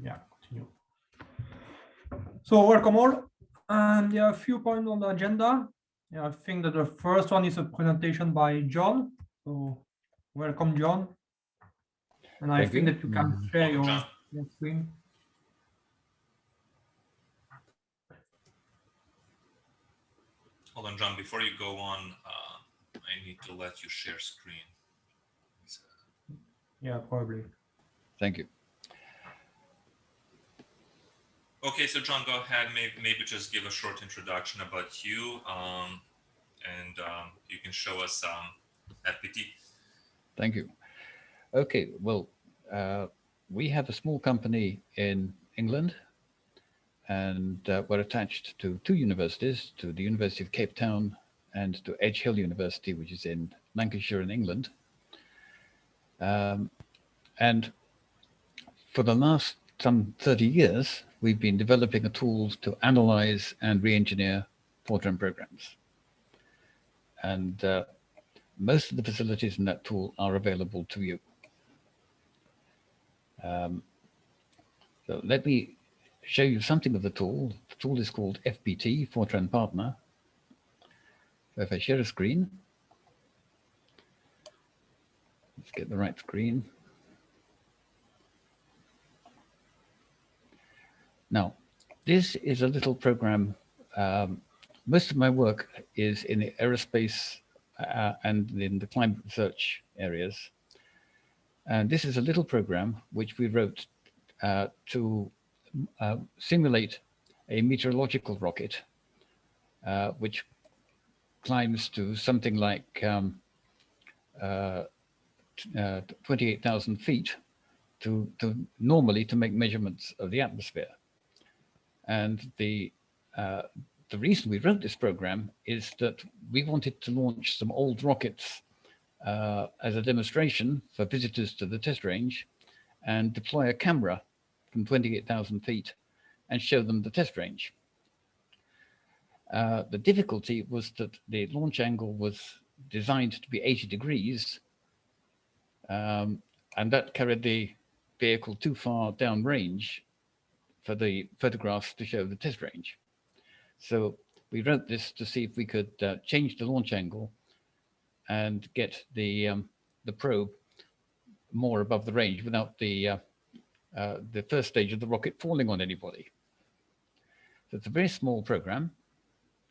Yeah, continue. So welcome all. And there are a few points on the agenda. Yeah, I think that the first one is a presentation by John. So welcome, John. And I think that you can share your screen. Hold on, John, before you go on, I need to let you share screen. Yeah, probably. Thank you. Okay, so John, go ahead. Maybe just give a short introduction about you, and you can show us FPT. Thank you. Okay, well, we have a small company in England, and we're attached to two universities, to the University of Cape Town and to Edge Hill University, which is in Lancashire in England. And for the last some 30 years, we've been developing a tool to analyze and re-engineer Fortran programs. And most of the facilities in that tool are available to you. So let me show you something of the tool. The tool is called FPT, Fortran Partner. So if I share a screen, let's get the right screen. Now, this is a little program. Most of my work is in the aerospace and in the climate research areas. And this is a little program which we wrote to simulate a meteorological rocket, which climbs to something like 28,000 feet to normally to make measurements of the atmosphere. And the reason we wrote this program is that we wanted to launch some old rockets as a demonstration for visitors to the test range and deploy a camera from 28,000 feet and show them the test range. The difficulty was that the launch angle was designed to be 80 degrees, and that carried the vehicle too far downrange for the photographs to show the test range. So we wrote this to see if we could change the launch angle and get the probe more above the range without the first stage of the rocket falling on anybody. So it's a very small program.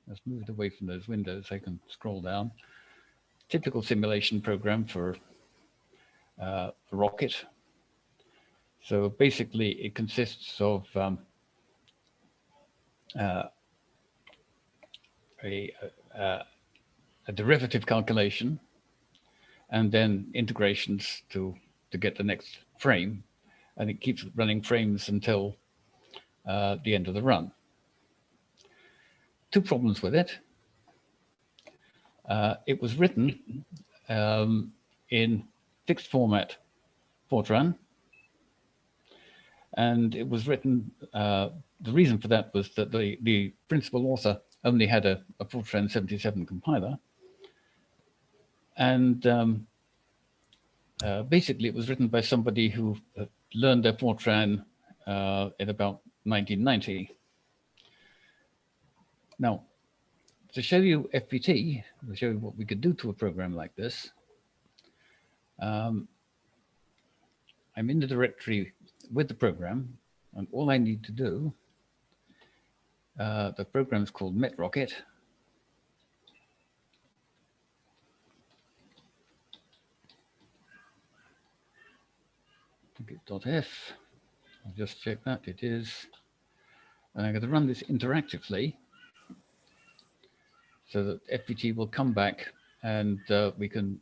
Let's move it away from those windows. I can scroll down. Typical simulation program for a rocket. So basically, it consists of a derivative calculation and then integrations to get the next frame. And it keeps running frames until the end of the run. Two problems with it. It was written in fixed format Fortran. And it was written, the reason for that was that the principal author only had a Fortran 77 compiler. And basically it was written by somebody who learned their Fortran in about 1990. Now, to show you FPT, to show you what we could do to a program like this, I'm in the directory with the program, and all I need to do, the program is called MetRocket. .f. I'll just check that it is. And I'm going to run this interactively so that FPT will come back and we can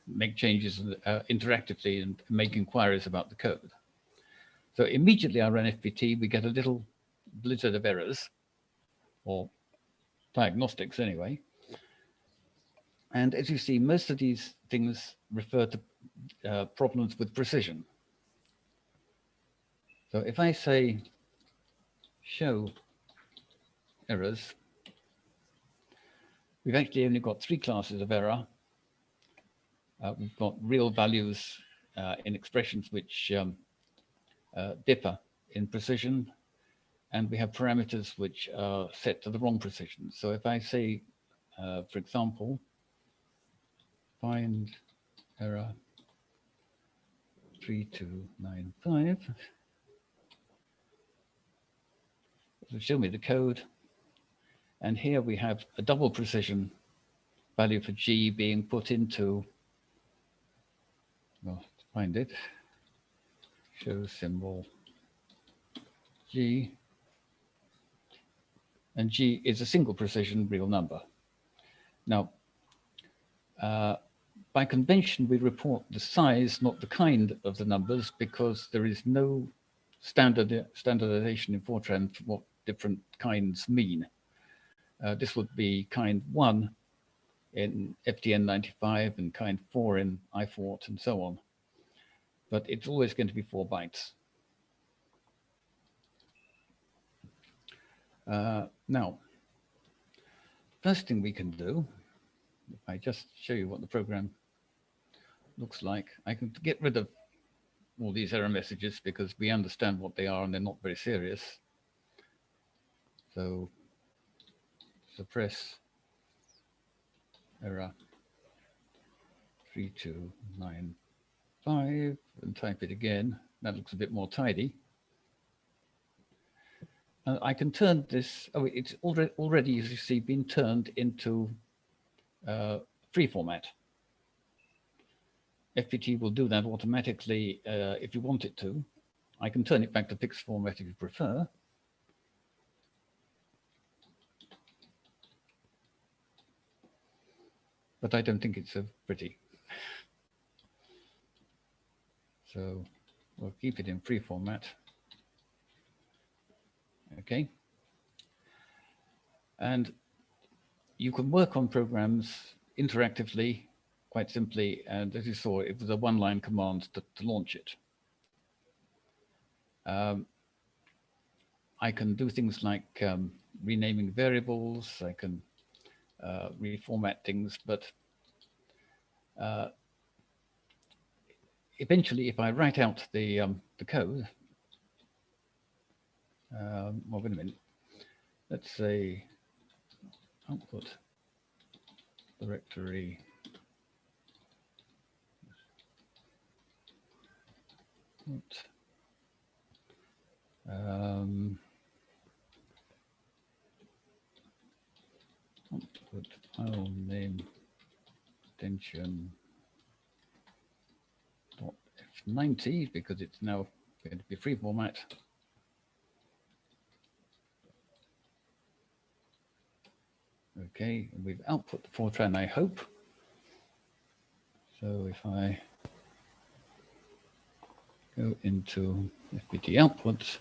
make changes interactively and make inquiries about the code. So immediately I run FPT, we get a little blizzard of errors, or diagnostics anyway. And as you see, most of these things refer to problems with precision. So if I say show errors, we've actually only got 3 classes of error. We've got real values in expressions which differ in precision, and we have parameters which are set to the wrong precision. So if I say, for example, find error 3295, it will show me the code. And here we have a double precision value for G being put into, well, find it, show symbol G, and G is a single precision real number. Now, by convention, we report the size, not the kind of the numbers, because there is no standardization in Fortran for what different kinds mean. This would be kind 1 in FDN 95 and kind 4 in iFort and so on. But it's always going to be 4 bytes. Now, first thing we can do, if I just show you what the program looks like, I can get rid of all these error messages because we understand what they are and they're not very serious. So suppress error 3295 and type it again. That looks a bit more tidy. I can turn this, oh, it's already, as you see, been turned into free format. FPT will do that automatically if you want it to. I can turn it back to fixed format if you prefer. But I don't think it's so pretty. So we'll keep it in free format. Okay. And you can work on programs interactively, quite simply. And as you saw, it was a one-line command to launch it. I can do things like renaming variables. I can reformat things, but eventually, if I write out the code, well, wait a minute. Let's say output directory output file name extension .f90 because it's now going to be free format. Okay, we've output the Fortran, I hope. So if I go into FPT output,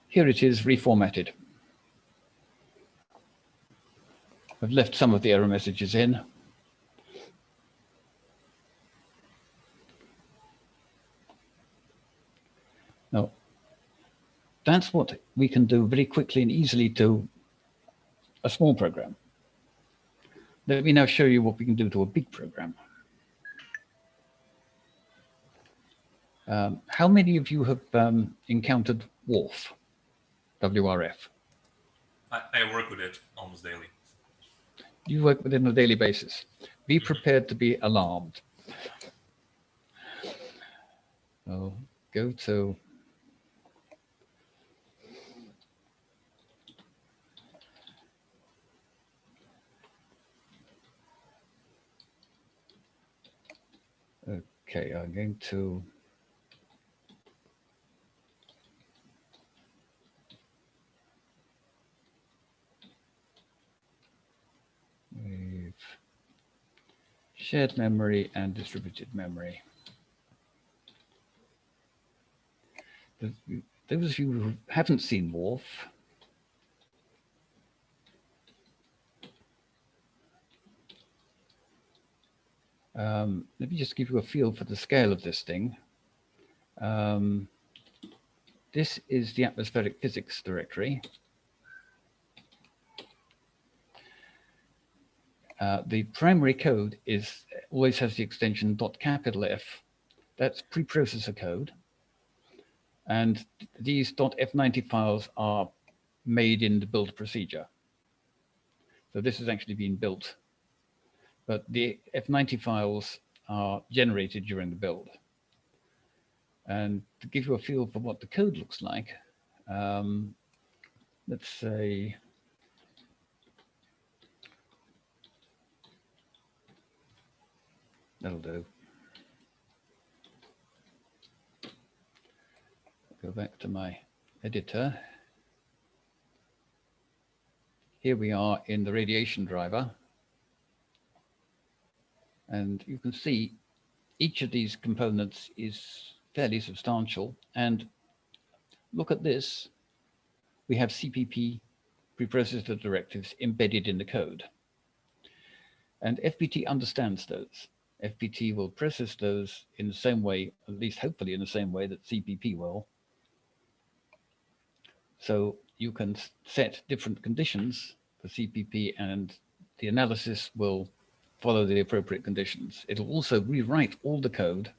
here it is reformatted. I've left some of the error messages in. Now, that's what we can do very quickly and easily to a small program. Let me now show you what we can do to a big program. How many of you have encountered WRF? WRF? I work with it almost daily. You work with it on a daily basis. Be prepared to be alarmed. So go to okay, I'm going to shared memory and distributed memory. Those of you who haven't seen WRF, let me just give you a feel for the scale of this thing. This is the atmospheric physics directory. The primary code is always has the extension .F. That's preprocessor code. And these .F90 files are made in the build procedure. So this has actually been built, but the F90 files are generated during the build. And to give you a feel for what the code looks like, let's say, that'll do. Go back to my editor. Here we are in the radiation driver. And you can see each of these components is fairly substantial. And look at this. We have CPP preprocessor directives embedded in the code. And FPT understands those. FPT will process those in the same way, at least hopefully in the same way that CPP will. So you can set different conditions for CPP and the analysis will follow the appropriate conditions. It'll also rewrite all the code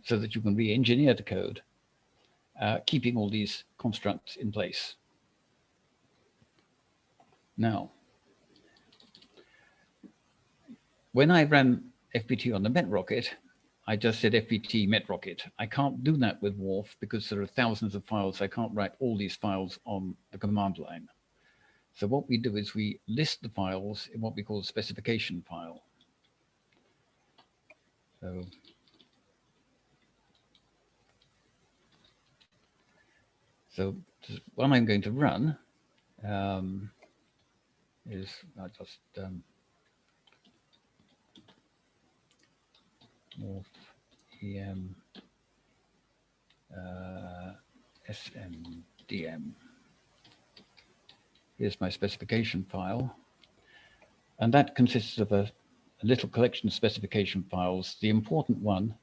so that you can re-engineer the code, keeping all these constructs in place. Now, when I ran FPT on the Met rocket, I just said FPT Met rocket. I can't do that with WRF because there are thousands of files. I can't write all these files on the command line. So what we do is we list the files in what we call a specification file. So what I'm going to run is I just WRF EM SMDM. Here's my specification file. And that consists of a little collection of specification files. The important one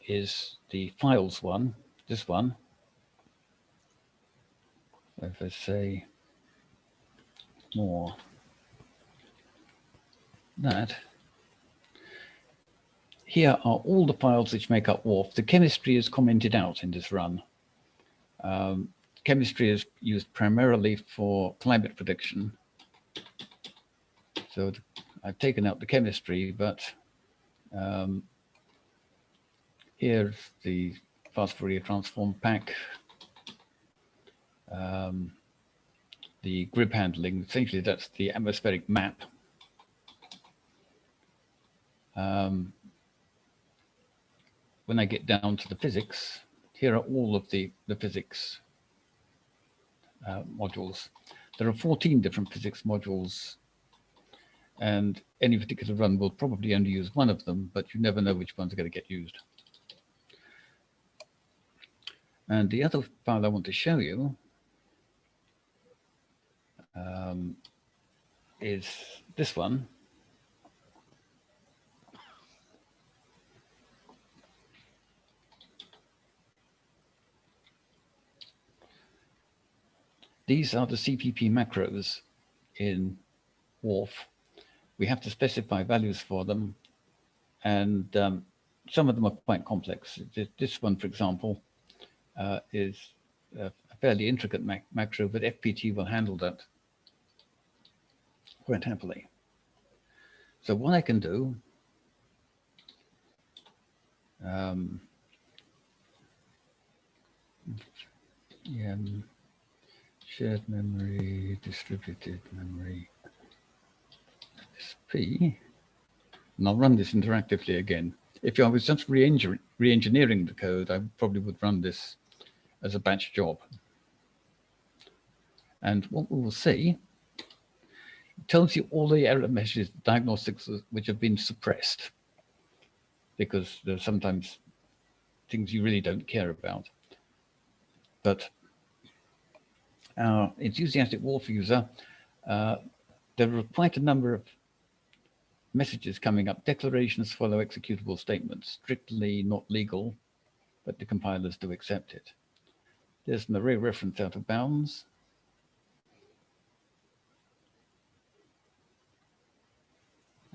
is the files one, this one. If I say more that, here are all the files which make up WRF. The chemistry is commented out in this run. Chemistry is used primarily for climate prediction. So I've taken out the chemistry, but here's the fast Fourier transform pack, the grip handling. Essentially, that's the atmospheric map. When I get down to the physics, here are all of the physics modules. There are 14 different physics modules, and any particular run will probably only use one of them, but you never know which ones are going to get used. And the other file I want to show you is this one. These are the CPP macros in WRF. We have to specify values for them, and some of them are quite complex. This one, for example, is a fairly intricate macro, but FPT will handle that quite happily. So what I can do, shared memory, distributed memory, SP, and I'll run this interactively again. If I was just re-engineering the code, I probably would run this as a batch job. And what we will see, it tells you all the error messages, diagnostics which have been suppressed, because there's sometimes things you really don't care about. But our enthusiastic WRF user, there are quite a number of messages coming up. Declarations follow executable statements, strictly not legal, but the compilers do accept it. There's an array reference out of bounds.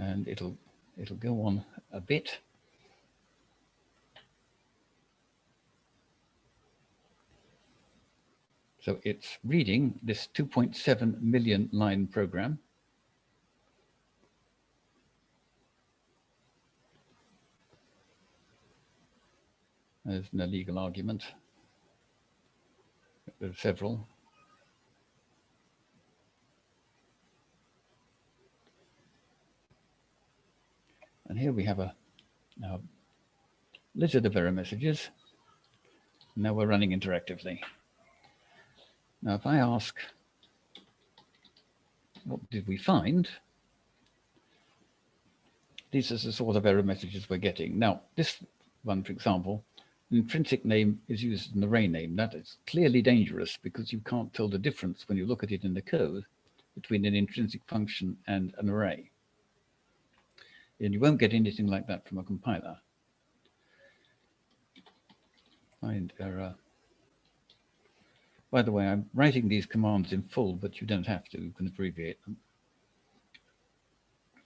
and it'll go on a bit. So it's reading this 2.7 million line program. There's an illegal argument. There are several. And here we have a lizard of error messages. Now we're running interactively. Now, if I ask, what did we find? These are the sort of error messages we're getting. Now, this one, for example, an intrinsic name is used as an array name. That is clearly dangerous because you can't tell the difference when you look at it in the code between an intrinsic function and an array. And you won't get anything like that from a compiler. Find error. By the way, I'm writing these commands in full, but you don't have to. You can abbreviate them.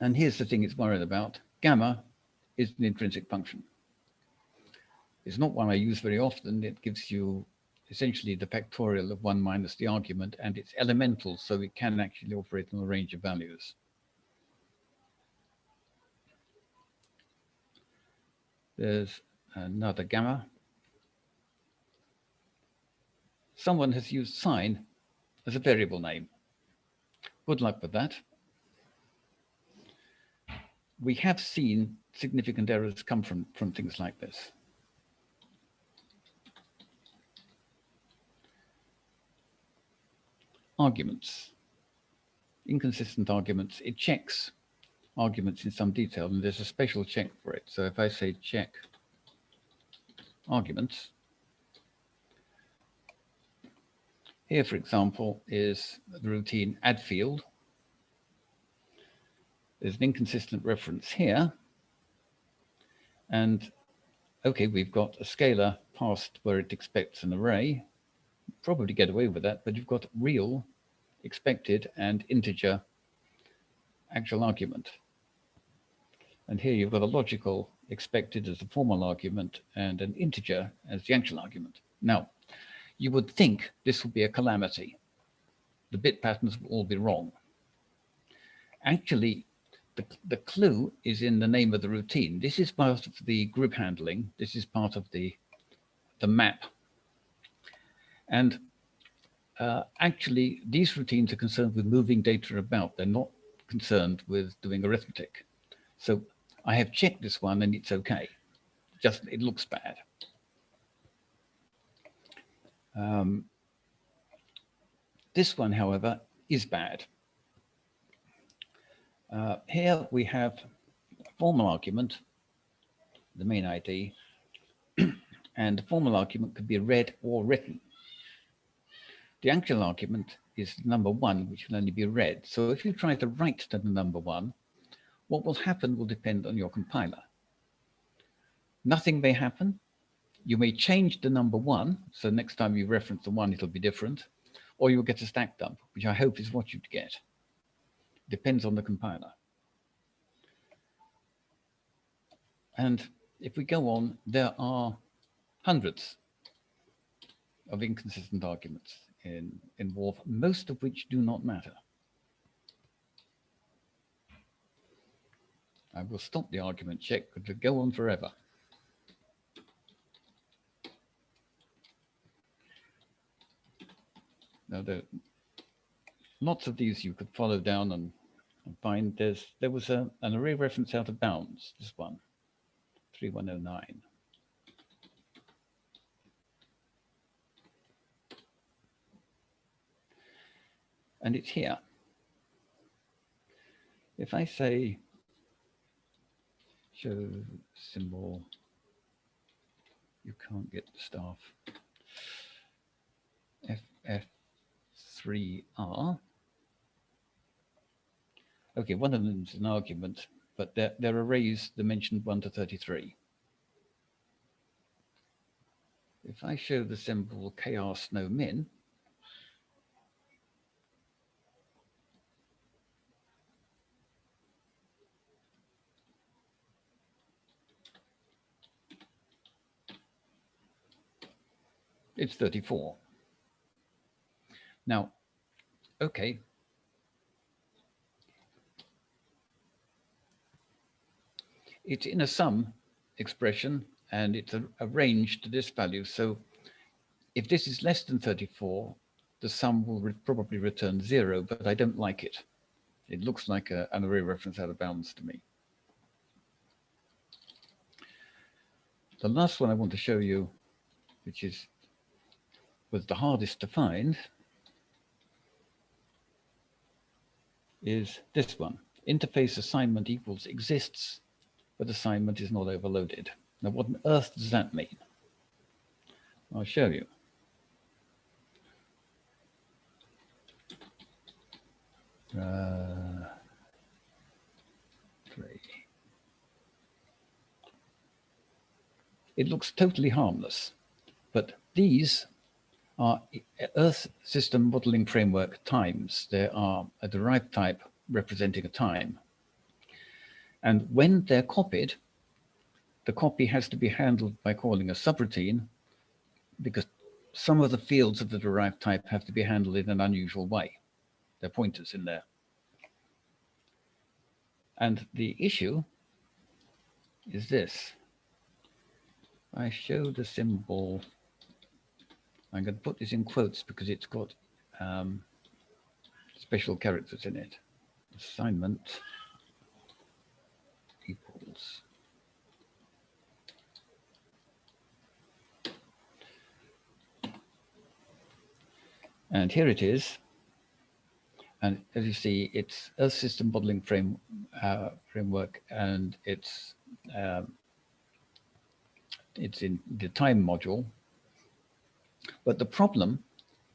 And here's the thing it's worried about. Gamma is an intrinsic function. It's not one I use very often. It gives you essentially the factorial of 1 minus the argument, and it's elemental, so it can actually operate on a range of values. There's another gamma. Someone has used sign as a variable name. Good luck with that. We have seen significant errors come from things like this. Arguments, inconsistent arguments. It checks arguments in some detail, and there's a special check for it. So if I say check arguments, here, for example, is the routine add field. There's an inconsistent reference here. And okay, we've got a scalar passed where it expects an array. Probably get away with that, but you've got real, expected, and integer actual argument. And here you've got a logical expected as the formal argument and an integer as the actual argument. Now, you would think this would be a calamity. The bit patterns will all be wrong. Actually, the clue is in the name of the routine. This is part of the group handling. This is part of the map. And actually, these routines are concerned with moving data about. They're not concerned with doing arithmetic. So I have checked this one and it's okay. Just it looks bad. This one, however, is bad. Here we have a formal argument, the main ID, and the formal argument could be read or written. The actual argument is number 1, which can only be read. So if you try to write to the number 1, what will happen will depend on your compiler. Nothing may happen. You may change the number 1, so next time you reference the 1, it'll be different, or you'll get a stack dump, which I hope is what you'd get. Depends on the compiler. And if we go on, there are hundreds of inconsistent arguments in WARF, most of which do not matter. I will stop the argument check, but it'll go on forever. Now, there are lots of these you could follow down and find. There was an array reference out of bounds, this one, 3109. And it's here. If I say show symbol, you can't get the staff, FF3R. Okay, one of them is an argument, but they're arrays dimensioned 1 to 33. If I show the symbol chaos no min, It's 34. Now, okay. It's in a sum expression, and it's a range to this value. So if this is less than 34, the sum will probably return 0, but I don't like it. It looks like an array reference out of bounds to me. The last one I want to show you, which was the hardest to find, is this one. Interface assignment equals exists, but assignment is not overloaded. Now, what on earth does that mean? I'll show you. It looks totally harmless, but these are Earth System Modeling Framework times. There are a derived type representing a time. And when they're copied, the copy has to be handled by calling a subroutine, because some of the fields of the derived type have to be handled in an unusual way. There are pointers in there. And the issue is this. I show the symbol. I'm going to put this in quotes because it's got special characters in it. Assignment equals. And here it is. And as you see, it's Earth System Modeling Framework, and it's in the time module. But the problem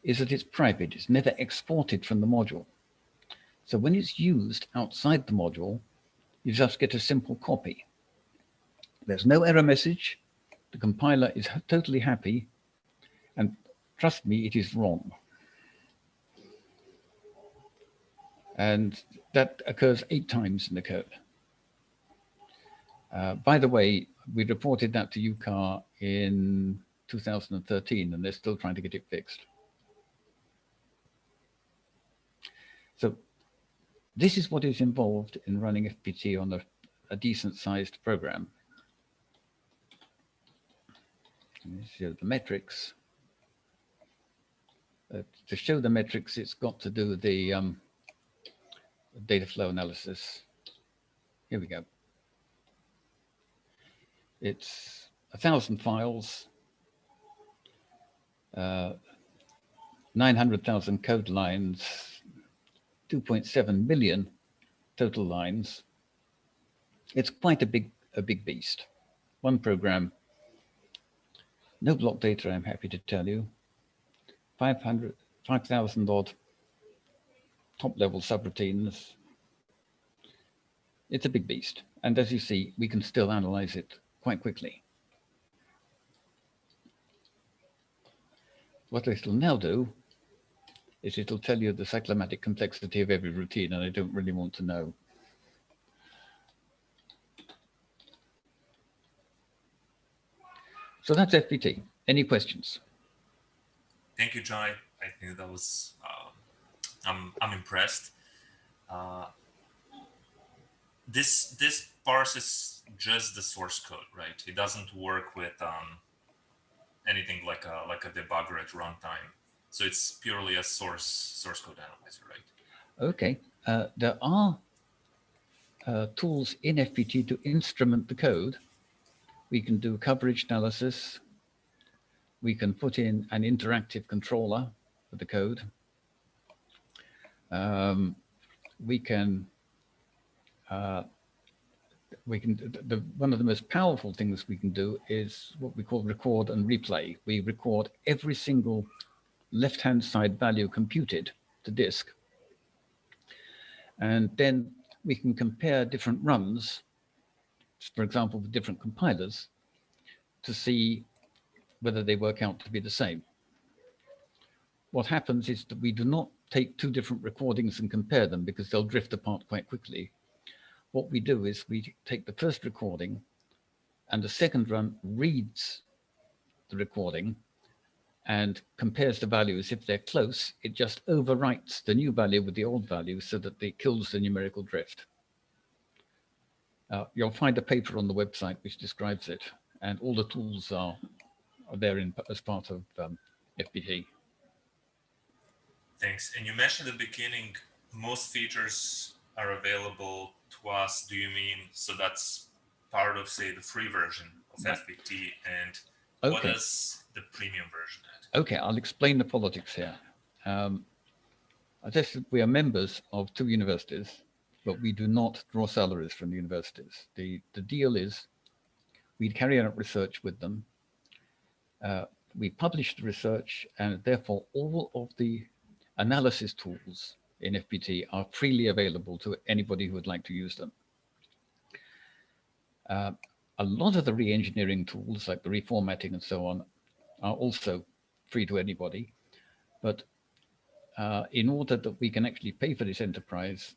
is that it's private. It's never exported from the module. So when it's used outside the module, you just get a simple copy. There's no error message. The compiler is totally happy. And trust me, it is wrong. And that occurs 8 times in the code. By the way, we reported that to UCAR in 2013, and they're still trying to get it fixed. So this is what is involved in running FPT on a decent-sized program. Show the metrics. To show the metrics, it's got to do the data flow analysis. Here we go. It's 1,000 files, 900,000 code lines, 2.7 million total lines. It's quite a big beast. One program, no block data, I'm happy to tell you. 5,000 odd top-level subroutines. It's a big beast. And as you see, we can still analyze it quite quickly. What I shall now do is it'll tell you the cyclomatic complexity of every routine, and I don't really want to know. So that's FPT. Any questions? Thank you, John. I think that was, I'm impressed. This parses just the source code, right? It doesn't work with anything like a debugger at runtime. So it's purely a source code analyzer, right? Okay. There are tools in FPT to instrument the code. We can do coverage analysis. We can put in an interactive controller for the code. One of the most powerful things we can do is what we call record and replay. We record every single left-hand side value computed to disk. And then we can compare different runs, for example, with different compilers, to see whether they work out to be the same. What happens is that we do not take 2 different recordings and compare them because they'll drift apart quite quickly. What we do is we take the first recording and the second run reads the recording, and compares the values. If they're close, it just overwrites the new value with the old value so that it kills the numerical drift. You'll find a paper on the website which describes it, and all the tools are there as part of FPT. Thanks. And you mentioned at the beginning, most features are available to us. Do you mean, so that's part of, say, the free version of FPT, and what does the premium version add? Okay, I'll explain the politics here. As I said, we are members of 2 universities, but we do not draw salaries from the universities. The deal is we carry out research with them. We publish the research, and therefore all of the analysis tools in FPT are freely available to anybody who would like to use them. A lot of the re-engineering tools, like the reformatting and so on, are also free to anybody. But in order that we can actually pay for this enterprise,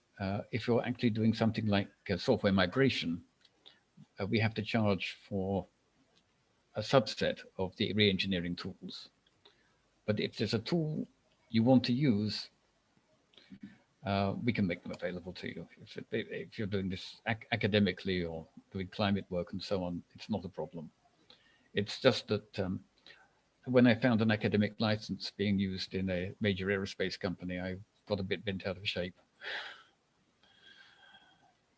if you're actually doing something like software migration, we have to charge for a subset of the re-engineering tools. But if there's a tool you want to use, we can make them available to you. If you're doing this academically or doing climate work and so on, it's not a problem. It's just that when I found an academic license being used in a major aerospace company, I got a bit bent out of shape.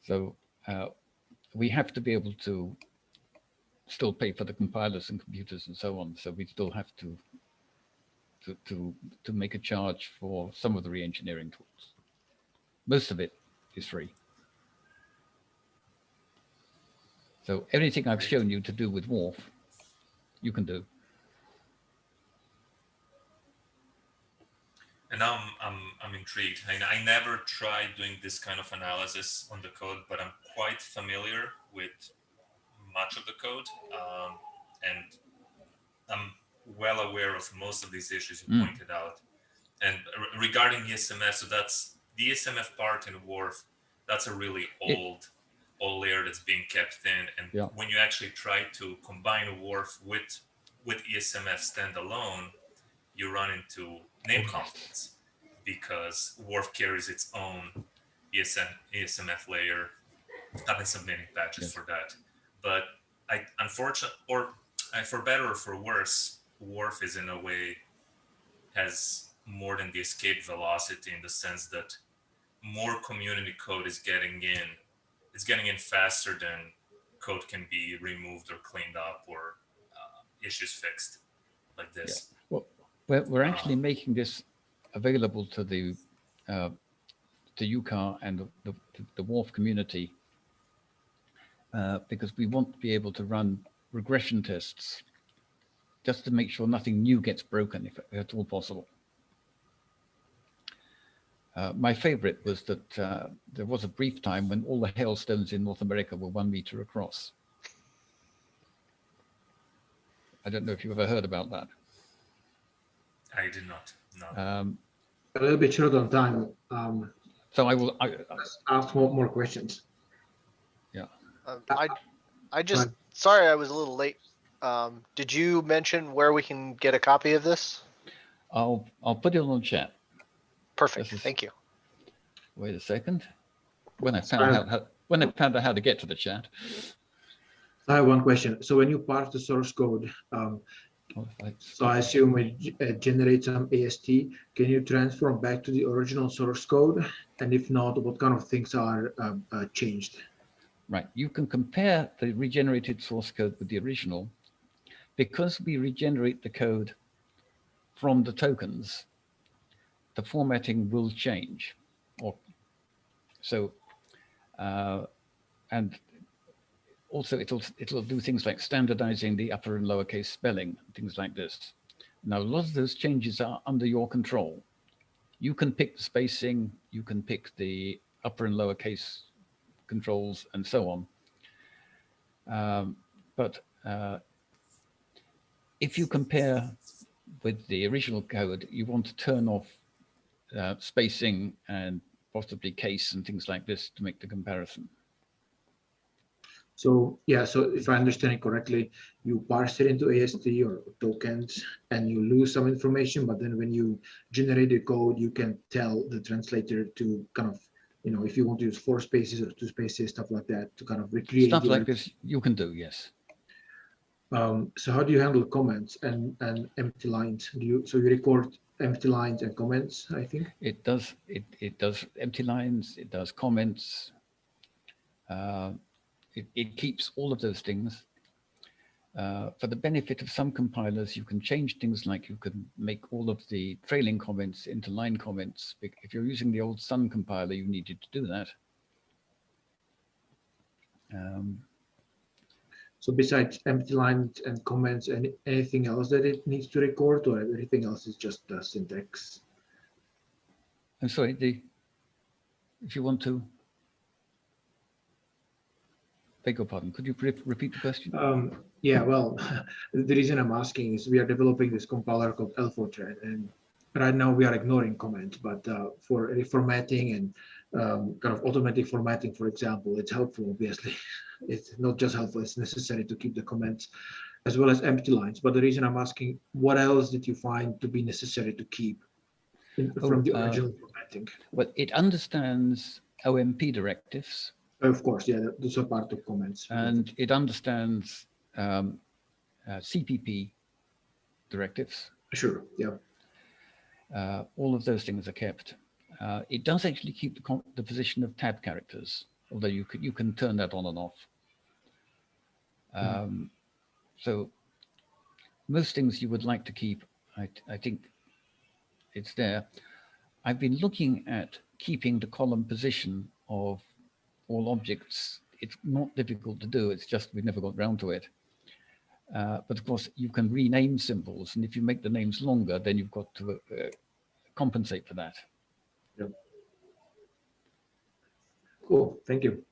So we have to be able to still pay for the compilers and computers and so on. So we still have to make a charge for some of the re-engineering tools. Most of it is free. So everything I've shown you to do with WRF, you can do. And now I'm intrigued. I never tried doing this kind of analysis on the code, but I'm quite familiar with much of the code, and I'm well aware of most of these issues you pointed out. And regarding ESMF, so that's the ESMF part in WRF. That's a really old layer that's being kept in. And when you actually try to combine WRF with ESMF standalone, you run into name conflicts because WRF carries its own ESMF layer. I've been submitting patches for that. But unfortunately, for better or for worse, WRF is in a way has more than the escape velocity in the sense that more community code is getting in. It's getting in faster than code can be removed or cleaned up or issues fixed like this. Yeah. Well, we're actually making this available to the UCAR and the WRF community because we want to be able to run regression tests just to make sure nothing new gets broken, if at all possible. My favorite was that there was a brief time when all the hailstones in North America were 1 meter across. I don't know if you've ever heard about that. I did not. No. A little bit short on time. So I will ask more questions. Yeah. I just sorry I was a little late. Did you mention where we can get a copy of this? I'll put it on chat. Perfect. Thank you. Wait a second. When I found out how to get to the chat. I have one question. So when you parse the source code, so I assume it generates some AST. Can you transform back to the original source code? And if not, what kind of things are changed? Right. You can compare the regenerated source code with the original. Because we regenerate the code from the tokens, the formatting will change. And also it'll do things like standardizing the upper and lowercase spelling, things like this. Now, a lot of those changes are under your control. You can pick the spacing, you can pick the upper and lowercase controls and so on. But if you compare with the original code, you want to turn off spacing and possibly case and things like this to make the comparison. So yeah, so if I understand it correctly, you parse it into AST or tokens and you lose some information, but then when you generate the code, you can tell the translator to kind of, if you want to use 4 spaces or 2 spaces, stuff like that, to kind of recreate Stuff like this you can do, yes. So how do you handle comments and empty lines? So you record empty lines and comments, I think? It does empty lines, it does comments. It keeps all of those things. For the benefit of some compilers, you can change things like you can make all of the trailing comments into line comments. If you're using the old Sun compiler, you needed to do that. So besides empty lines and comments, anything else that it needs to record, or everything else is just the syntax? I'm sorry, if you want to, beg your pardon, could you repeat the question? Yeah, well, the reason I'm asking is we are developing this compiler called Fortran, and right now we are ignoring comments, but for reformatting and kind of automatic formatting, for example, it's helpful, obviously. It's not just helpful, it's necessary to keep the comments as well as empty lines. But the reason I'm asking, what else did you find to be necessary to keep from the original formatting? Well, it understands OMP directives. Of course, yeah, those are part of comments. And it understands CPP directives. Sure, yeah. All of those things are kept. It does actually keep the position of tab characters, although you can turn that on and off. So most things you would like to keep, I think it's there. I've been looking at keeping the column position of all objects. It's not difficult to do, it's just we've never got round to it. But of course, you can rename symbols, and if you make the names longer, then you've got to compensate for that. Yep. Cool, thank you.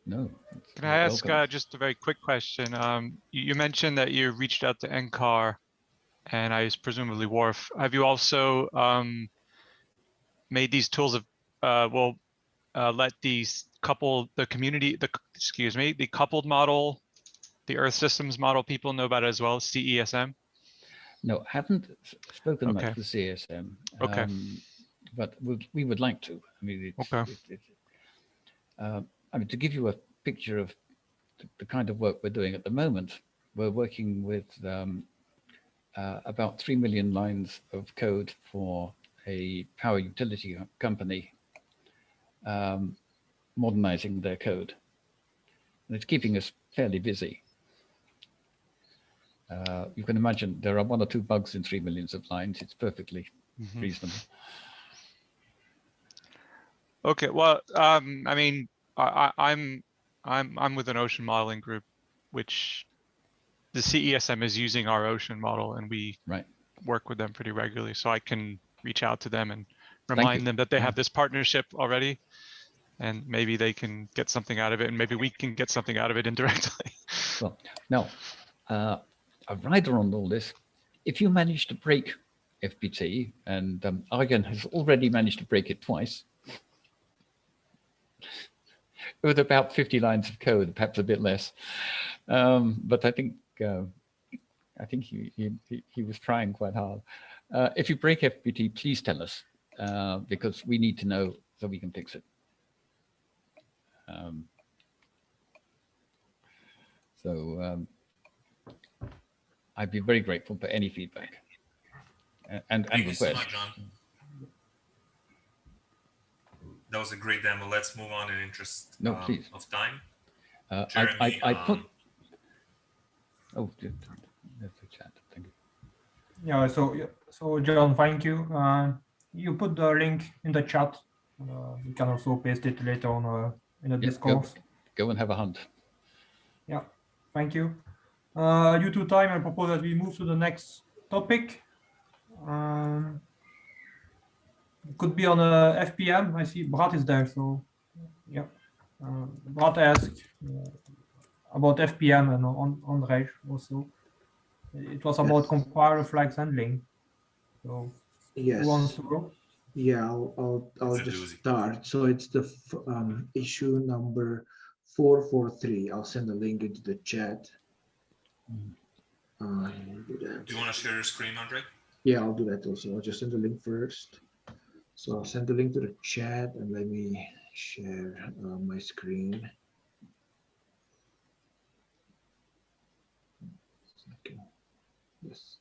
No. Can I ask just a very quick question? You mentioned that you reached out to NCAR and presumably WRF. Have you also made these tools let these the coupled model, the Earth Systems model people know about it as well, CESM? No, haven't spoken Okay. much with CSM. Okay. But we would like to. I mean, I mean, to give you a picture of the kind of work we're doing at the moment, we're working with about 3 million lines of code for a power utility company, modernizing their code. And it's keeping us fairly busy. You can imagine there are 1 or 2 bugs in 3 million of lines. It's perfectly reasonable. Okay. Well, I mean, I'm with an ocean modeling group, which the CESM is using our ocean model, and we work with them pretty regularly. So I can reach out to them and remind them that they have this partnership already, and maybe they can get something out of it, and maybe we can get something out of it indirectly. Well, now, a rider on all this, if you manage to break FPT, and Argon has already managed to break it twice, with about 50 lines of code, perhaps a bit less, but I think he was trying quite hard. If you break FPT, please tell us, because we need to know so we can fix it. I'd be very grateful for any feedback and Thank you requests. so much, John. That was a great demo. Let's move on in interest of time. Jeremy, I put. Oh, that's a chat. Thank you. Yeah. So John, thank you. You put the link in the chat. We can also paste it later on in the discourse. Go and have a hunt. Yeah. Thank you. Due to time, I propose that we move to the next topic. It could be on FPM. I see Brat is there, so yeah. Brat asked about FPM and on Reg also. It was about compiler flags handling. So yes. Who wants to go? Yeah, I'll just start. So it's the issue number 443. I'll send a link into the chat. Do you want to share your screen, Andre? Yeah, I'll do that also. I'll just send the link first. So I'll send the link to the chat and let me share my screen. Okay. Yes.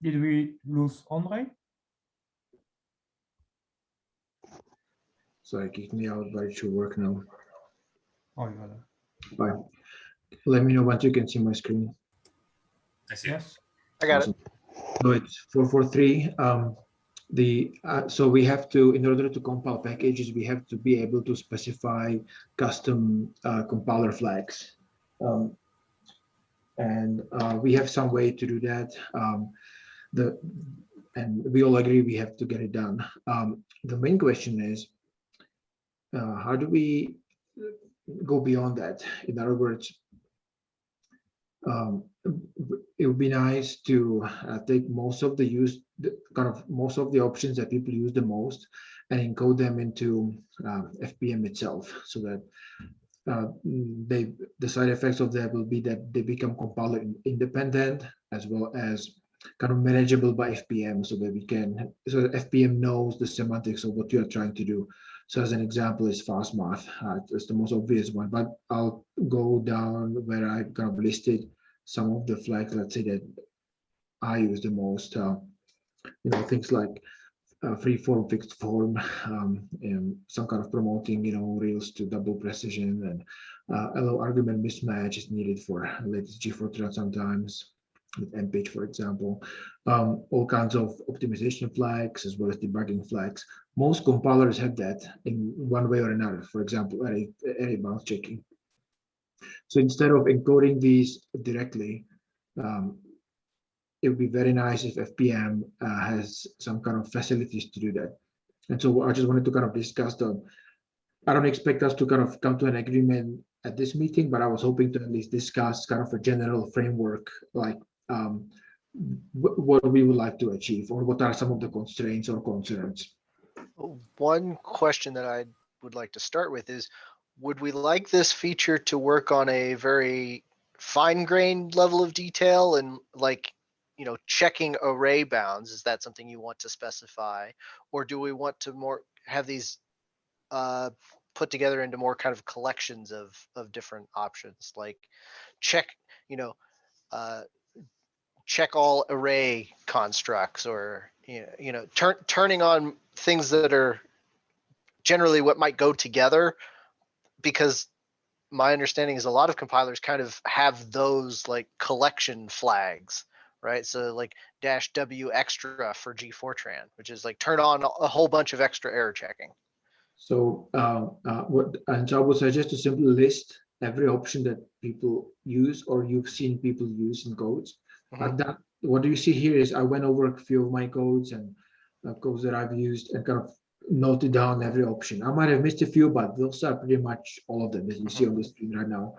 Did we lose Andre? Sorry, kicked me out, but it should work now. Oh, you got it. Fine. Let me know once you can see my screen. I see. Yes. I got Awesome. So it's 443. So we have to, in order to compile packages, we have to be able to specify custom compiler flags. And we have some way to do that. And we all agree we have to get it done. The main question is, how do we go beyond that? In other words, it would be nice to take most of the most of the options that people use the most and encode them into FPM itself, so that the side effects of that will be that they become compiler independent as well as kind of manageable by FPM, so that FPM knows the semantics of what you are trying to do. So as an example is fast math. It's the most obvious one, but I'll go down where I kind of listed some of the flags, let's say, that I use the most. Things like free form, fixed form, and some kind of promoting, reals to double precision, and allow argument mismatch is needed for latest G4 sometimes, with MPage, for example. All kinds of optimization flags as well as debugging flags. Most compilers have that in one way or another. For example, array bounds checking. So instead of encoding these directly, it would be very nice if FPM has some kind of facilities to do that. And so I just wanted to kind of discuss I don't expect us to kind of come to an agreement at this meeting, but I was hoping to at least discuss kind of a general framework, like what we would like to achieve, or what are some of the constraints or concerns. One question that I would like to start with is, would we like this feature to work on a very fine-grained level of detail, and like, checking array bounds? Is that something you want to specify, or do we want to more have these put together into more kind of collections of different options, like check check all array constructs, or turning on things that are generally what might go together? Because my understanding is a lot of compilers kind of have those like collection flags, right? So like -w extra for G Fortran, which is like turn on a whole bunch of extra error checking. So I would suggest to simply list every option that people use or you've seen people use in codes. What you see here is I went over a few of my codes and codes that I've used and kind of noted down every option. I might have missed a few, but those are pretty much all of them that you see on the screen right now.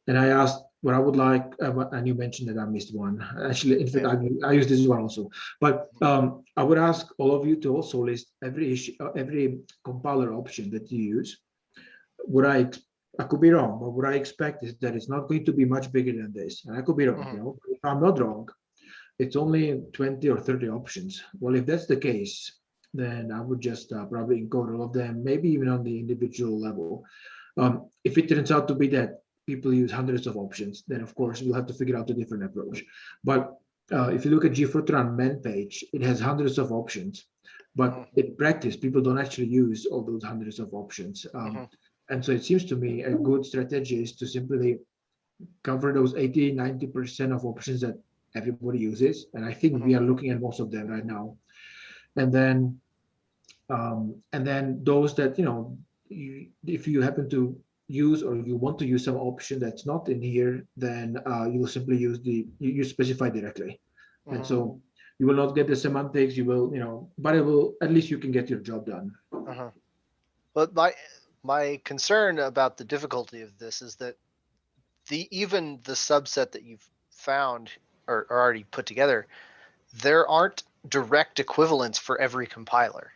And I asked what I would like, and you mentioned that I missed one. Actually, in fact, I used this one also. But I would ask all of you to also list every compiler option that you use. I could be wrong, but what I expect is that it's not going to be much bigger than this. And I could be wrong. If I'm not wrong, it's only 20 or 30 options. Well, if that's the case, then I would just probably encode all of them, maybe even on the individual level. If it turns out to be that people use hundreds of options, then of course we'll have to figure out a different approach. But if you look at G4 man page, it has hundreds of options, but in practice, people don't actually use all those hundreds of options. And so it seems to me a good strategy is to simply cover those 80-90% of options that everybody uses. And I think we are looking at most of them right now. and then those that if you happen to use or you want to use some option that's not in here, then you will simply use you specify directly, and so you will not get the semantics. You will but it will, at least you can get your job done. But my concern about the difficulty of this is that even the subset that you've found or already put together, there aren't direct equivalents for every compiler.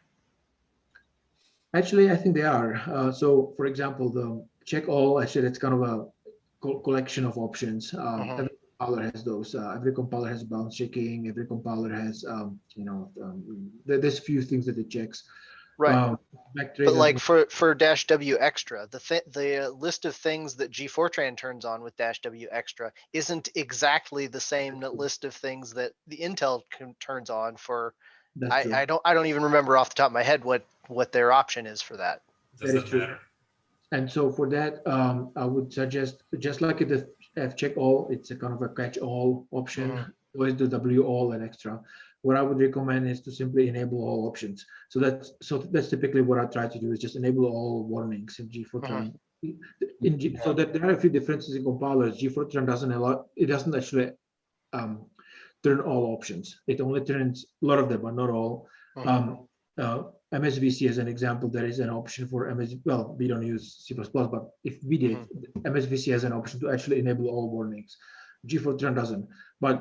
Actually, I think they are. So, for example, the check all, actually, that's kind of a collection of options. Every compiler has those. Every compiler has bounce checking. Every compiler has, there's few things that it checks. Right. But like for -w extra, the list of things that G-Fortran turns on with -w extra isn't exactly the same list of things that the Intel turns on for. I don't even remember off the top of my head what their option is for that. Does that matter? And so for that, I would suggest, just like in the check all, it's a kind of a catch all option. Always the W all and extra. What I would recommend is to simply enable all options. So that's typically what I try to do, is just enable all warnings in G-Fortran. So that there are a few differences in compilers. G-Fortran doesn't actually turn all options. It only turns a lot of them, but not all. MSVC, as an example, there is an option for MSVC. Well, we don't use C++, but if we did, MSVC has an option to actually enable all warnings. G-Fortran doesn't. But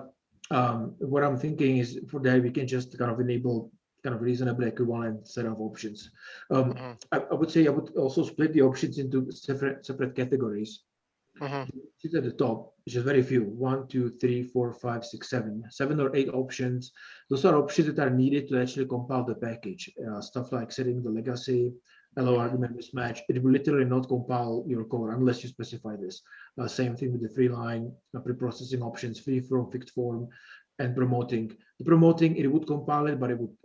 what I'm thinking is, for that, we can just kind of enable kind of reasonably equivalent set of options. I would say I would also split the options into separate categories. Sit at the top, which is very few. 1, 2, 3, 4, 5, 6, 7 or 8 options. Those are options that are needed to actually compile the package. Stuff like setting the legacy, allow argument mismatch. It will literally not compile your code unless you specify this. Same thing with the free line, pre-processing options, free from, fixed form, and promoting. The promoting, it would compile it, but it would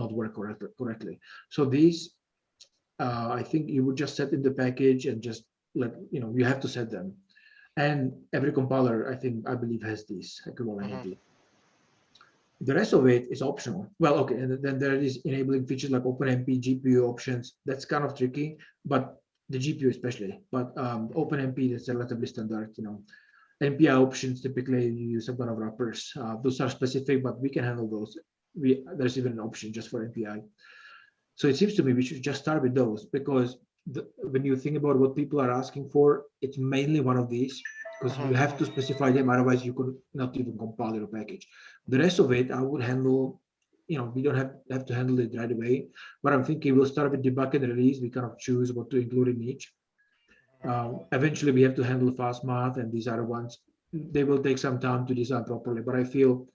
not work correctly. So these, I think you would just set in the package and just you have to set them. And every compiler, I believe, has these equivalent. The rest of it is optional. Well, okay, and then there is enabling features like OpenMP, GPU options. That's kind of tricky, but the GPU especially. But OpenMP is relatively standard. MPI options, typically you use some kind of wrappers. Those are specific, but we can handle those. There's even an option just for MPI. So it seems to me we should just start with those, because when you think about what people are asking for, it's mainly one of these, because you have to specify them, otherwise you could not even compile your package. The rest of it I would handle, we don't have to handle it right away, but I'm thinking we'll start with debug and release. We kind of choose what to include in each. Eventually we have to handle fast math, and these other ones, they will take some time to design properly, but I feel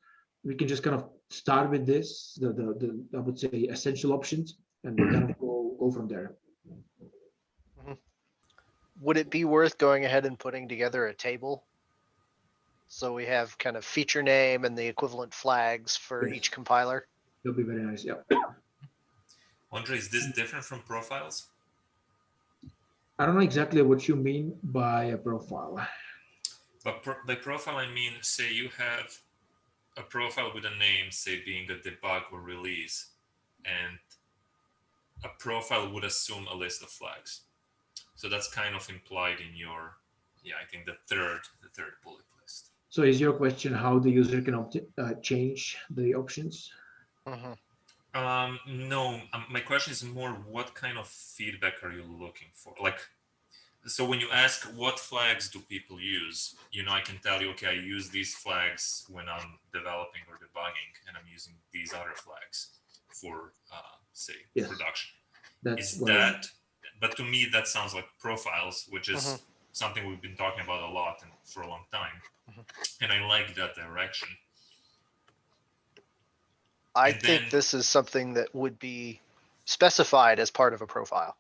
we can just kind of start with this, the I would say essential options, and we kind of go from there. Would it be worth going ahead and putting together a table? So we have kind of feature name and the equivalent flags for each compiler? It'll be very nice, yeah. Andre, is this different from profiles? I don't know exactly what you mean by a profile. But by profile, I mean, say you have a profile with a name, say being a debug or release, and a profile would assume a list of flags. So that's kind of implied in your, I think the third bullet list. So is your question how the user can change the options? No, my question is more, what kind of feedback are you looking for? Like, so when you ask what flags do people use, I can tell you, okay, I use these flags when I'm developing or debugging, and I'm using these other flags for, say, production. But to me, that sounds like profiles, which is something we've been talking about a lot and for a long time. And I like that direction. I think this is something that would be specified as part of a profile.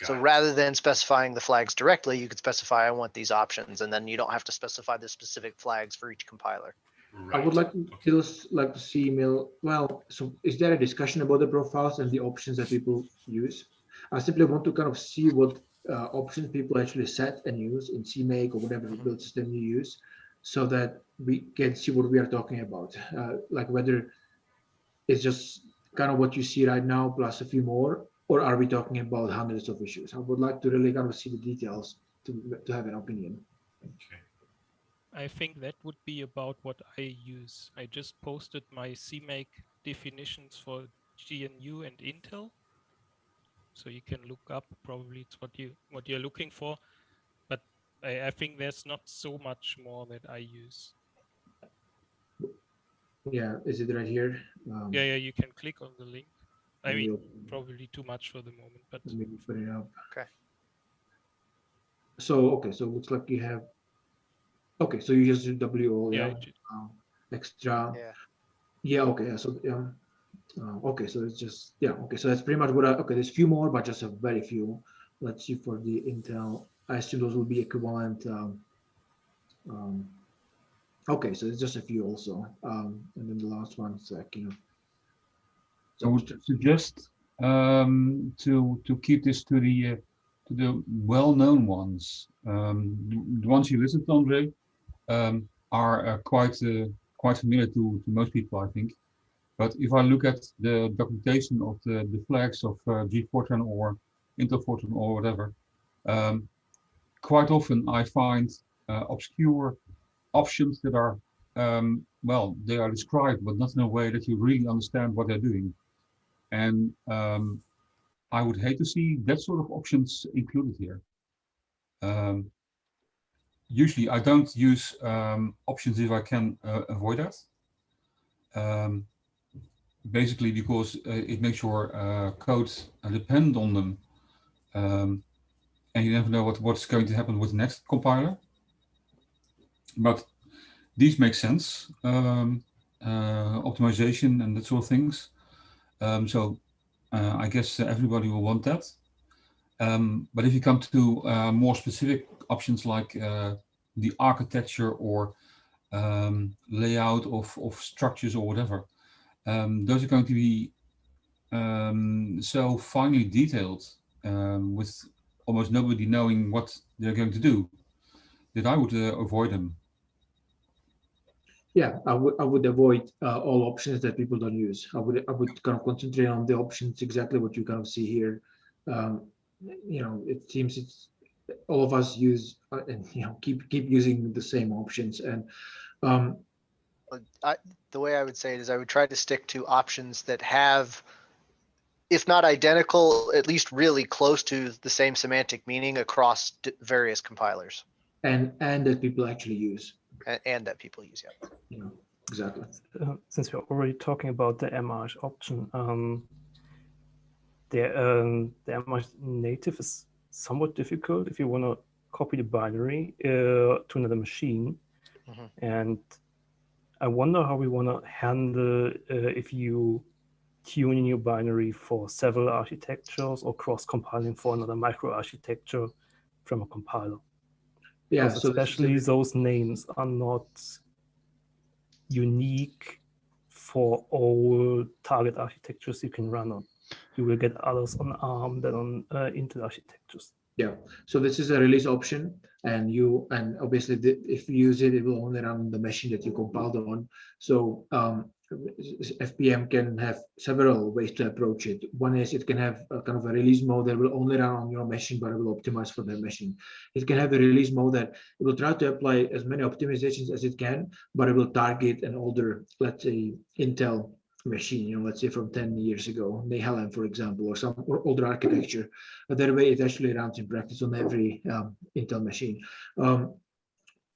So rather than specifying the flags directly, you could specify, I want these options, and then you don't have to specify the specific flags for each compiler. Right. I would like to see, well, so is there a discussion about the profiles and the options that people use? I simply want to kind of see what options people actually set and use in CMake or whatever build system you use, so that we can see what we are talking about, like whether it's just kind of what you see right now plus a few more, or are we talking about hundreds of issues? I would like to really kind of see the details to have an opinion. Okay. I think that would be about what I use. I just posted my CMake definitions for GNU and Intel. So you can look up, probably it's what you're looking for. But I think there's not so much more that I use. Yeah, is it right here? Yeah, you can click on the link. I Let me mean, open- probably too much for the moment, but let me put it up. Okay. So, okay, so it looks like you have, okay, so you just do WO, yeah, yeah, extra. Yeah. Yeah, okay, yeah, so, okay, so it's just, yeah, okay, so that's pretty much what okay, there's a few more, but just a very few. Let's see for the Intel, I assume those will be equivalent. Okay, so it's just a few also. And then the last one's like, you know. I would suggest to keep this to the well-known ones. The ones you listed, Andre, are quite familiar to most people, I think. But if I look at the documentation of the flags of G Fortran or Intel Fortran or whatever, quite often I find obscure options that are well, they are described, but not in a way that you really understand what they're doing. And I would hate to see that sort of options included here. Usually I don't use options if I can avoid that. Basically because it makes your code depend on them. And you never know what's going to happen with the next compiler. But these make sense, optimization and that sort of things. So I guess everybody will want that. But if you come to more specific options like the architecture or layout of structures or whatever, those are going to be so finely detailed with almost nobody knowing what they're going to do that I would avoid them. Yeah, I would avoid all options that people don't use. I would kind of concentrate on the options, exactly what you kind of see here. You know, it seems it's all of us use and you know keep using the same options. And the way I would say it is I would try to stick to options that have, if not identical, at least really close to the same semantic meaning across various compilers. And that people actually use. And that people use, yeah. You know, exactly. Since we're already talking about the MRH option, the MRH native is somewhat difficult if you want to copy the binary to another machine. Mm-hmm. And I wonder how we want to handle if you tune in your binary for several architectures or cross-compiling for another microarchitecture from a compiler. Yeah, so especially those names are not unique for all target architectures you can run on. You will get others on ARM than on Intel architectures. Yeah, so this is a release option, and obviously if you use it, it will only run on the machine that you compiled on. So FPM can have several ways to approach it. One is it can have a kind of a release mode that will only run on your machine, but it will optimize for that machine. It can have a release mode that it will try to apply as many optimizations as it can, but it will target an older, let's say, Intel machine, you know, let's say from 10 years ago, Nehalem, for example, or some older architecture. But that way it actually runs in practice on every Intel machine. And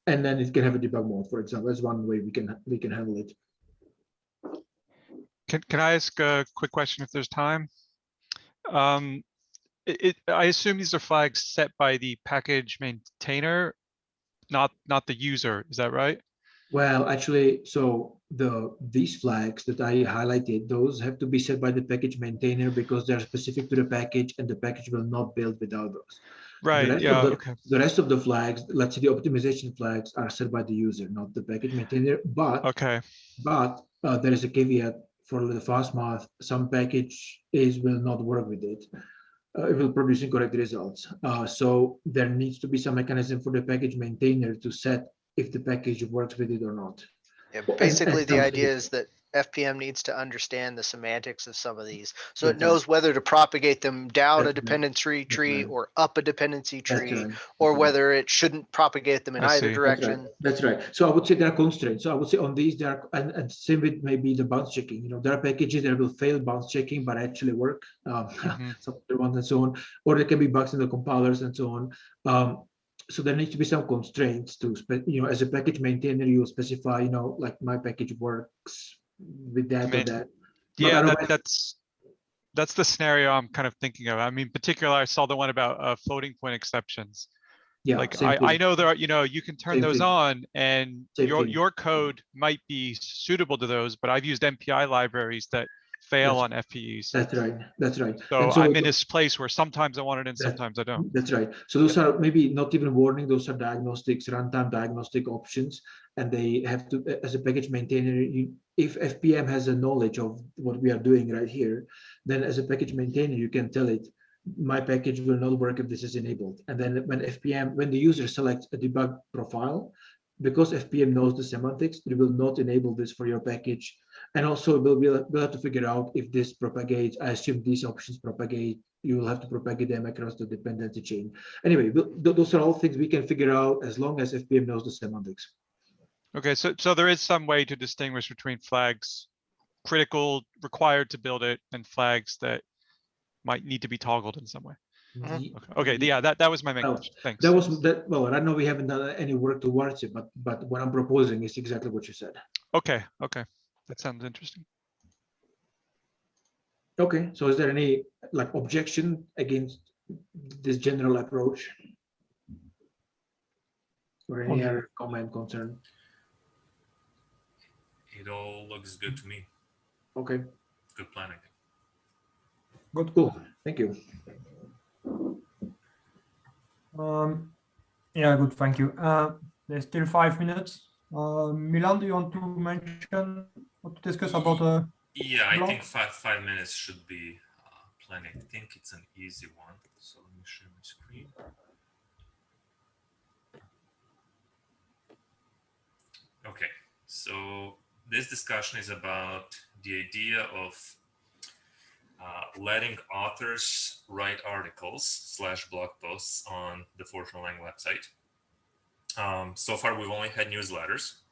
then it can have a debug mode, for example. That's one way we can handle it. Can I ask a quick question if there's time? I assume these are flags set by the package maintainer, not the user. Is that right? Well, actually, so these flags that I highlighted, those have to be set by the package maintainer because they're specific to the package, and the package will not build without those. Right. Yeah. Okay. The rest of the flags, let's say the optimization flags, are set by the user, not the package maintainer. But okay. But there is a caveat for the fast math. Some packages will not work with it. It will produce incorrect results. So there needs to be some mechanism for the package maintainer to set if the package works with it or not. Yeah, basically, the idea is that FPM needs to understand the semantics of some of these. So That's it knows whether to propagate them down a That's right. dependency tree right. or up a dependency That's tree, right. or That's right. whether it shouldn't propagate them in I either see. direction. That's right. So I would say there are constraints. So I would say on these there are, and same with maybe the bounce checking. You know, there are packages that will fail bounce checking but actually work. Some other ones and so on, or there can be bugs in the compilers and so on. So there needs to be some constraints to, you know, as a package maintainer, you will specify, you know, like my package works with that or that. But Yeah, otherwise, that's the scenario I'm kind of thinking of. I mean, particularly, I saw the one about floating point exceptions. yeah, Like same I thing. know there are, you know, you can turn Same those thing. on, and Same thing. your code might be suitable to those, but I've used MPI libraries that fail on FPEs. That's right. That's right. So, And so I'm in this place where sometimes I want it and That- sometimes I don't. That's right. So those are maybe not even warning, those are diagnostics, runtime diagnostic options, and they have to, as a package maintainer, if FPM has a knowledge of what we are doing right here, then as a package maintainer, you can tell it, my package will not work if this is enabled. And then when the user selects a debug profile, because FPM knows the semantics, it will not enable this for your package. And also we'll have to figure out if this propagates. I assume these options propagate. You will have to propagate them across the dependency chain. Anyway, those are all things we can figure out as long as FPM knows the semantics. Okay, so there is some way to distinguish between flags critical, required to build it, and flags that might need to be toggled in some way. Okay, yeah, that was my main question. Thanks. That was that. Well, I know we haven't done any work towards it, but what I'm proposing is exactly what you said. Okay, that sounds interesting. Okay, so is there any like objection against this general approach, or any other comment, concern? It all looks good to me. Okay. Good planning. Good, cool. Thank you. Yeah, good. Thank you. There's still 5 minutes. Milan, do you want to mention or to discuss about Yeah, I blog? think 5 minutes should be plenty. I think it's an easy one. So let me share my screen. Okay, so this discussion is about the idea of letting authors write articles / blog posts on the Fortran Lang website. So far, we've only had newsletters,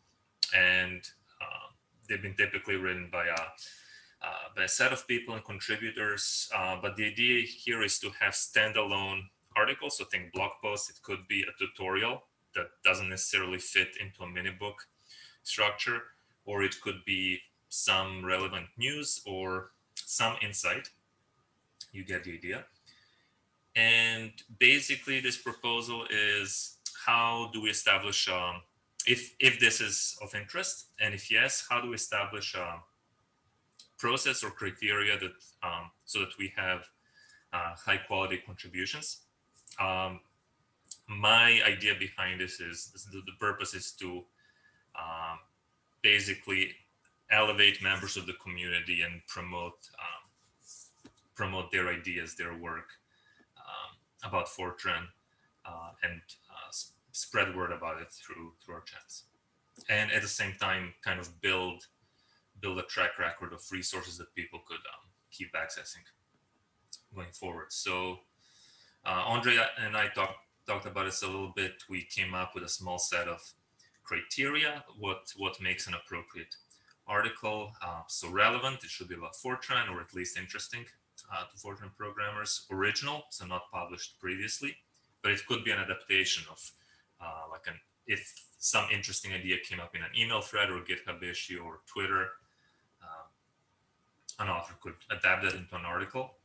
and they've been typically written by a set of people and contributors. But the idea here is to have standalone articles. So think blog posts. It could be a tutorial that doesn't necessarily fit into a mini book structure, or it could be some relevant news or some insight. You get the idea. And basically, this proposal is, how do we establish, if this is of interest, and if yes, how do we establish a process or criteria that so that we have high quality contributions. My idea behind this is the purpose is to basically elevate members of the community and promote their ideas, their work about Fortran, and spread word about it through our chats, and at the same time kind of build a track record of resources that people could keep accessing going forward. So Andre and I talked about this a little bit. We came up with a small set of criteria, what makes an appropriate article. So relevant, it should be about Fortran, or at least interesting to Fortran programmers. Original, so not published previously, but it could be an adaptation of if some interesting idea came up in an email thread or GitHub issue or Twitter, an author could adapt that into an article.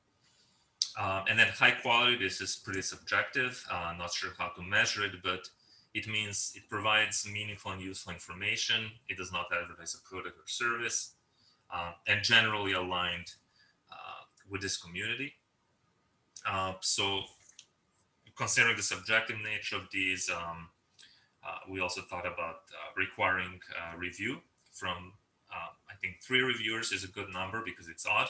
And then high quality, this is pretty subjective. Not sure how to measure it, but it means it provides meaningful and useful information. It does not advertise a product or service, and generally aligned with this community. So considering the subjective nature of these, we also thought about requiring review from, I think 3 reviewers is a good number because it's odd.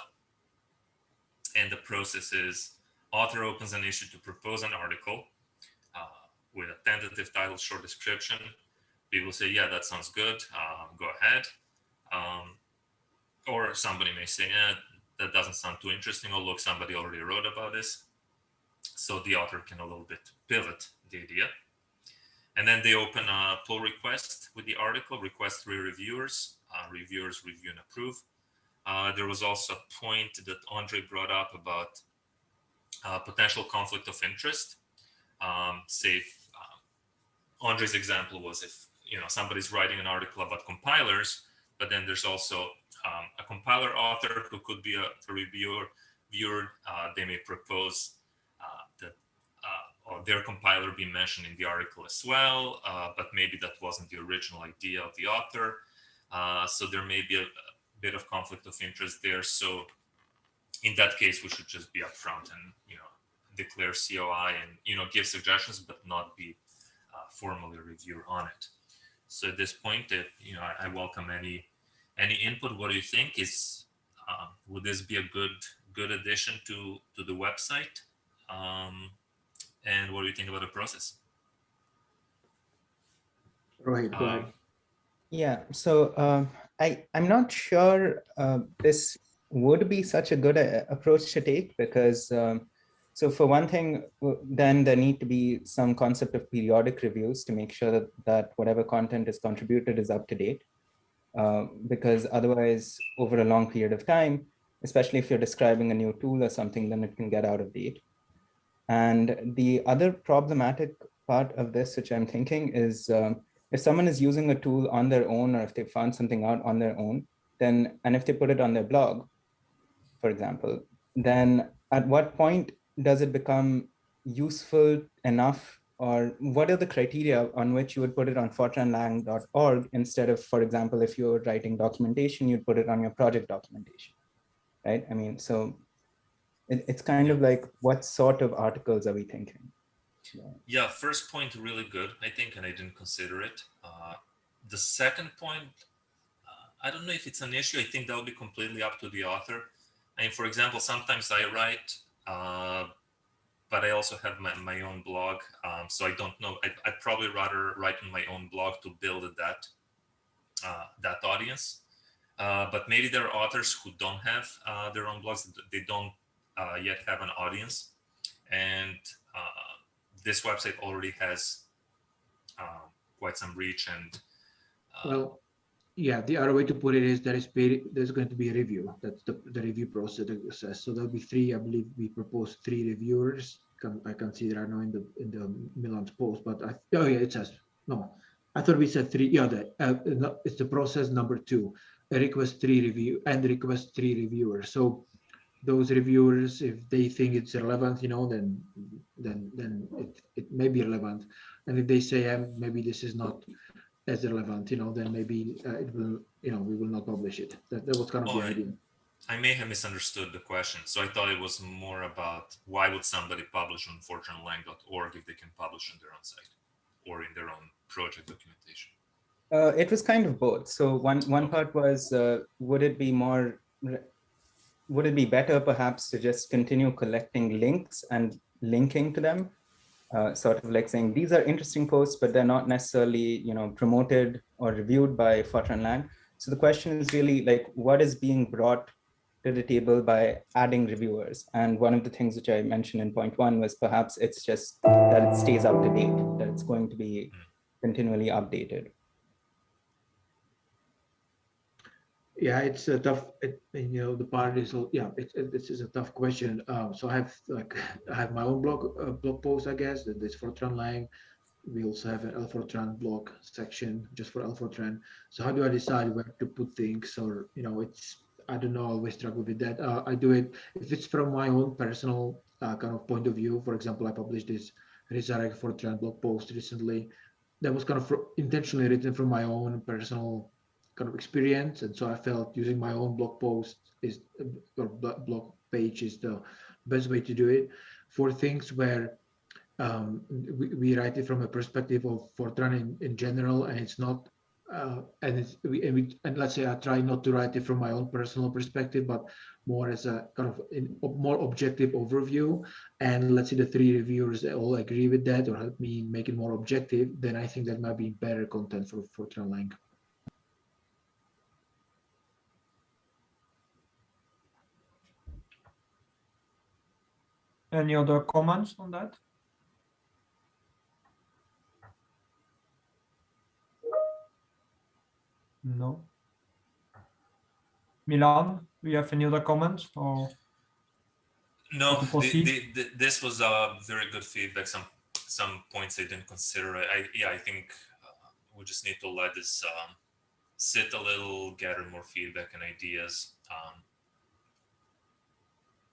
And the process is, author opens an issue to propose an article with a tentative title, short description. People say, yeah, that sounds good, go ahead. Or somebody may say, that doesn't sound too interesting, or look, somebody already wrote about this. So the author can a little bit pivot the idea. And then they open a pull request with the article, request 3 reviewers, reviewers review and approve. There was also a point that Andre brought up about potential conflict of interest. Say, Andre's example was if somebody's writing an article about compilers, but then there's also a compiler author who could be a reviewer. They may propose that or their compiler be mentioned in the article as well, but maybe that wasn't the original idea of the author. So there may be a bit of conflict of interest there. So in that case, we should just be upfront and declare COI and give suggestions, but not be formally a reviewer on it. So at this point, I welcome any input. What do you think? Would this be a good addition to the website? And what do you think about the process? Right. Go ahead. Yeah. So I'm not sure this would be such a good approach to take, because so for one thing, then there need to be some concept of periodic reviews to make sure that whatever content is contributed is up to date. Because otherwise, over a long period of time, especially if you're describing a new tool or something, then it can get out of date. And the other problematic part of this, which I'm thinking, is if someone is using a tool on their own, or if they found something out on their own, then, and if they put it on their blog, for example, then at what point does it become useful enough, or what are the criteria on which you would put it on fortranlang.org instead of, for example, if you're writing documentation, you'd put it on your project documentation, right? I mean, so it's kind of like, what sort of articles are we thinking? Yeah, first point, really good, I think, and I didn't consider it. The second point, I don't know if it's an issue. I think that will be completely up to the author. I mean, for example, sometimes I write, but I also have my own blog. So I don't know. I'd probably rather write on my own blog to build that audience. But maybe there are authors who don't have their own blogs. They don't yet have an audience. And this website already has quite some reach. And well, yeah, the other way to put it is there's going to be a review. That's the review process. So there'll be 3. I believe we proposed 3 reviewers. I can see there are no in the Milan's post, but oh yeah, it says no. I thought we said 3. Yeah, it's the process number 2. Request 3 review and request 3 reviewers. So those reviewers, if they think it's relevant, then it may be relevant. And if they say maybe this is not as relevant, then maybe it will, we will not publish it. That was kind of the idea. I may have misunderstood the question. So I thought it was more about why would somebody publish on fortranlang.org if they can publish on their own site or in their own project documentation? It was kind of both. So one part was, would it be better perhaps to just continue collecting links and linking to them? Sort of like saying, these are interesting posts, but they're not necessarily, promoted or reviewed by Fortran Lang. So the question is really like, what is being brought to the table by adding reviewers? And one of the things which I mentioned in point 1 was perhaps it's just that it stays up to date, that it's going to be continually updated. Yeah, it's a tough. The part is, this is a tough question. So I have my own blog post, I guess. That's Fortran Lang. We also have an L4tran blog section just for L4tran. So how do I decide where to put things? Or I don't know. I always struggle with that. I do it if it's from my own personal kind of point of view. For example, I published this Resurrect Fortran blog post recently. That was kind of intentionally written from my own personal kind of experience, and so I felt using my own blog post or blog page is the best way to do it for things where we write it from a perspective of Fortran in general, and it's not and let's say I try not to write it from my own personal perspective, but more as a kind of more objective overview. And let's say the 3 reviewers all agree with that or help me make it more objective, then I think that might be better content for Fortran Lang. Any other comments on that? No. Milan, do you have any other comments or? No, to proceed? this was very good feedback. Some points I didn't consider. I think we just need to let this sit a little, gather more feedback and ideas.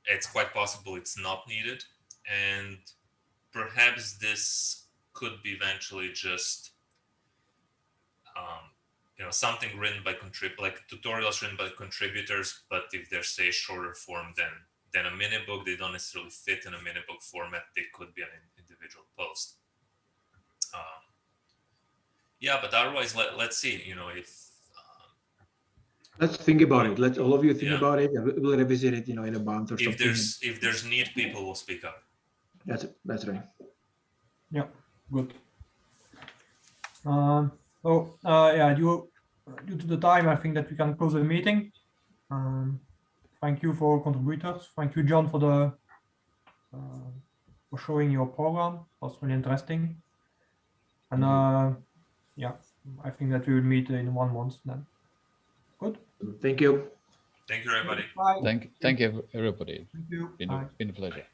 It's quite possible it's not needed, and perhaps this could be eventually just something written by like tutorials written by contributors, but if they're say shorter form than a mini book, they don't necessarily fit in a mini book format. They could be an individual post. Yeah, but otherwise, let's see. If let's think about it. Let all of you think Yeah. about it, and we'll revisit it. In a month or if something. if there's need, people will speak up. That's right. Yeah, good. Yeah, due to the time, I think that we can close the meeting. Thank you for contributors. Thank you, John, for showing your program. That's really interesting. And yeah, I think that we will meet in 1 month then. Good. Thank you. Thank you, everybody. Bye. Thank you, everybody. Thank you. Been a pleasure.